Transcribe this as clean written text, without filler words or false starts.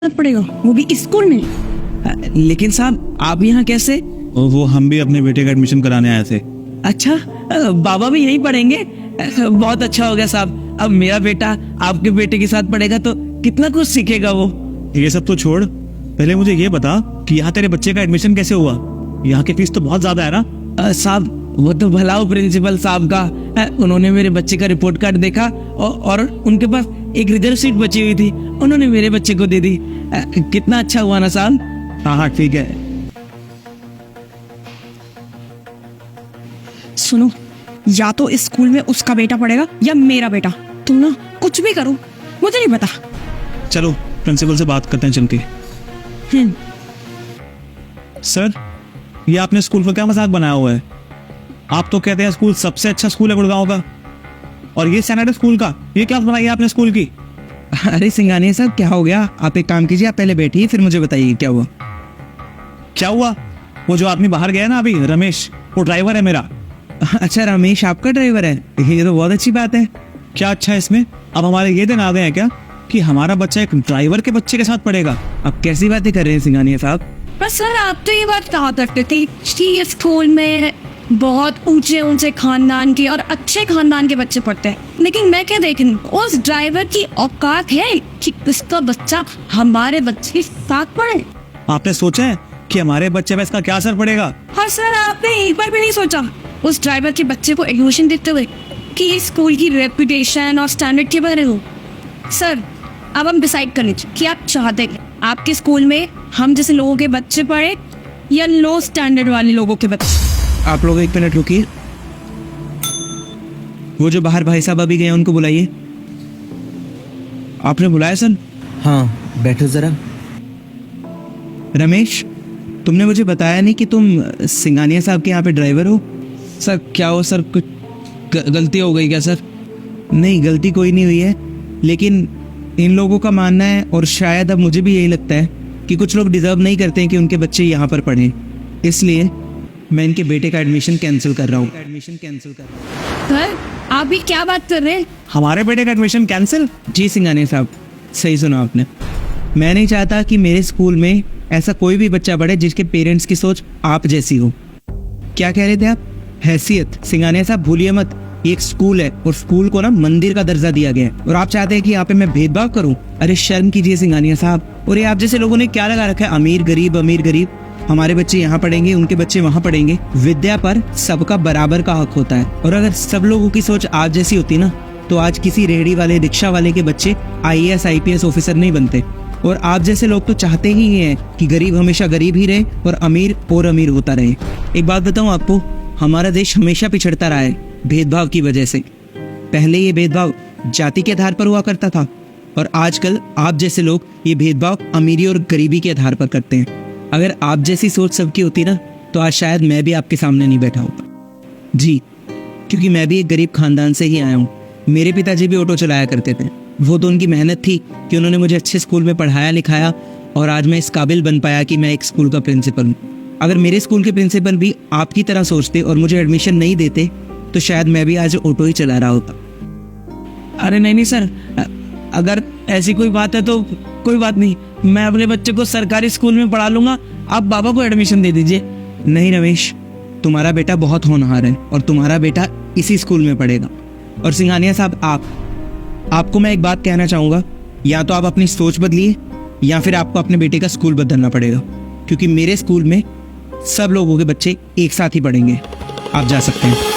पड़ेगा, वो भी स्कूल में। लेकिन साहब आप यहाँ कैसे? वो हम भी अपने बेटे का एडमिशन कराने आए थे। अच्छा, बाबा भी यहीं पढ़ेंगे? बहुत अच्छा हो गया साहब। अब मेरा बेटा आपके बेटे के साथ पढ़ेगा तो कितना कुछ सीखेगा वो। ये सब तो छोड़, पहले मुझे ये बता कि यहाँ तेरे बच्चे का एडमिशन कैसे हुआ? यहाँ की फीस तो बहुत ज्यादा है ना। साहब वो तो भलाओ प्रिंसिपल साहब का, उन्होंने मेरे बच्चे का रिपोर्ट कार्ड देखा और उनके पास एक रिजर्व सीट बची हुई थी, उन्होंने मेरे बच्चे को दे दी। कितना अच्छा हुआ ना साहब। हाँ ठीक है। सुनो, या तो इस स्कूल में उसका बेटा पढ़ेगा या मेरा बेटा। तुम ना कुछ भी करो, मुझे नहीं पता। चलो प्रिंसिपल से बात करते हैं चल के। सर, ये आपने स्कूल का क्या मजाक बनाया हुआ है? आप तो कहते हैं स्कूल सबसे अच्छा स्कूल है गुड़गांव का, और ये सैनिटरी स्कूल का ये क्लास बनाई है आपने स्कूल की? अरे सिंघानिया साहब क्या हो गया? आप एक काम कीजिए, आप पहले बैठिए फिर मुझे बताइए क्या हुआ। क्या हुआ? वो जो आदमी बाहर गया ना अभी, रमेश, वो ड्राइवर है मेरा। अच्छा, रमेश आपका ड्राइवर है? ये तो बहुत अच्छी बात है। क्या अच्छा है इसमें? अब हमारे ये दिन आ गए हैं क्या कि हमारा बच्चा एक ड्राइवर के बच्चे के साथ पढ़ेगा? अब कैसी बातें कर रहे हैं सिंघानिया साहब? पर सर आप तो ये बात कहा करते थे कि इस स्कूल में बहुत ऊंचे ऊंचे खानदान के और अच्छे खानदान के बच्चे पढ़ते हैं, लेकिन मैं क्या देख रही हूँ, उस ड्राइवर की औकात है कि उसका बच्चा हमारे बच्चे के साथ पढ़े। आपने सोचा है कि हमारे बच्चे पे इसका क्या असर पड़ेगा? हाँ सर, आपने एक बार भी नहीं सोचा उस ड्राइवर के बच्चे को एडमिशन देते हुए कि इस स्कूल की रेपुटेशन और स्टैंडर्ड के बारे में हो? सर अब हम डिसाइड कर लीजिए कि आप चाहते हैं आपके स्कूल में हम जैसे लोगों के बच्चे पढ़े या लो स्टैंडर्ड वाले लोगों के बच्चे। आप लोग एक मिनट रुकिए, वो जो बाहर भाई साहब अभी गए उनको बुलाइए। आपने बुलाया सर? हाँ बैठो जरा। रमेश, तुमने मुझे बताया नहीं कि तुम सिंघानिया साहब के यहाँ पे ड्राइवर हो। सर क्या हो सर, कुछ गलती हो गई क्या सर? नहीं, गलती कोई नहीं हुई है, लेकिन इन लोगों का मानना है और शायद अब मुझे भी यही लगता है कि कुछ लोग डिजर्व नहीं करते हैं कि उनके बच्चे यहाँ पर पढ़ें, इसलिए मैं इनके बेटे का एडमिशन कैंसिल कर रहा हूँ। सर आप भी क्या बात कर रहे हैं? हमारे बेटे का एडमिशन कैंसिल? जी सिंघानिया साहब, सही सुना आपने। मैं नहीं चाहता कि मेरे स्कूल में ऐसा कोई भी बच्चा पढ़े जिसके पेरेंट्स की सोच आप जैसी हो। क्या कह रहे थे आप? हैसियत? सिंघानिया साहब भूलिए मत, ये एक स्कूल है और स्कूल को ना मंदिर का दर्जा दिया गया है, और आप चाहते हैं कि यहाँ पे मैं भेदभाव करूँ? अरे शर्म कीजिए सिंघानिया साहब। और ये आप जैसे लोगों ने क्या लगा रखा है, अमीर गरीब अमीर गरीब। हमारे बच्चे यहाँ पढ़ेंगे, उनके बच्चे वहाँ पढ़ेंगे। विद्या पर सबका बराबर का हक होता है, और अगर सब लोगों की सोच आप जैसी होती ना तो आज किसी रेहड़ी वाले रिक्शा वाले के बच्चे IAS IPS ऑफिसर नहीं बनते। और आप जैसे लोग तो चाहते ही हैं कि गरीब हमेशा गरीब ही रहे और अमीर और अमीर होता रहे। एक बात बताऊं आपको, हमारा देश हमेशा पिछड़ता रहा है भेदभाव की वजह से। पहले ये भेदभाव जाति के आधार पर हुआ करता था, और आजकल आप जैसे लोग ये भेदभाव अमीरी और गरीबी के आधार पर करते हैं। अगर आप जैसी सोच सबकी होती ना तो आज शायद मैं भी आपके सामने नहीं बैठा होता। जी, क्योंकि मैं भी एक गरीब खानदान से ही आया हूँ। मेरे पिताजी भी ऑटो चलाया करते थे। वो तो उनकी मेहनत थी कि उन्होंने मुझे अच्छे स्कूल में पढ़ाया लिखाया, और आज मैं इस काबिल बन पाया कि मैं एक स्कूल का प्रिंसिपल हूँ। अगर मेरे स्कूल के प्रिंसिपल भी आपकी तरह सोचते और मुझे एडमिशन नहीं देते तो शायद मैं भी आज ऑटो ही चला रहा होता। अरे नहीं सर, अगर ऐसी कोई बात है तो कोई बात नहीं, मैं अपने बच्चे को सरकारी स्कूल में पढ़ा लूंगा, आप बाबा को एडमिशन दे दीजिए। नहीं रमेश, तुम्हारा बेटा बहुत होनहार है और तुम्हारा बेटा इसी स्कूल में पढ़ेगा। और सिंघानिया साहब, आपको मैं एक बात कहना चाहूँगा, या तो आप अपनी सोच बदलिए या फिर आपको अपने बेटे का स्कूल बदलना पड़ेगा, क्योंकि मेरे स्कूल में सब लोगों के बच्चे एक साथ ही पढ़ेंगे। आप जा सकते हैं।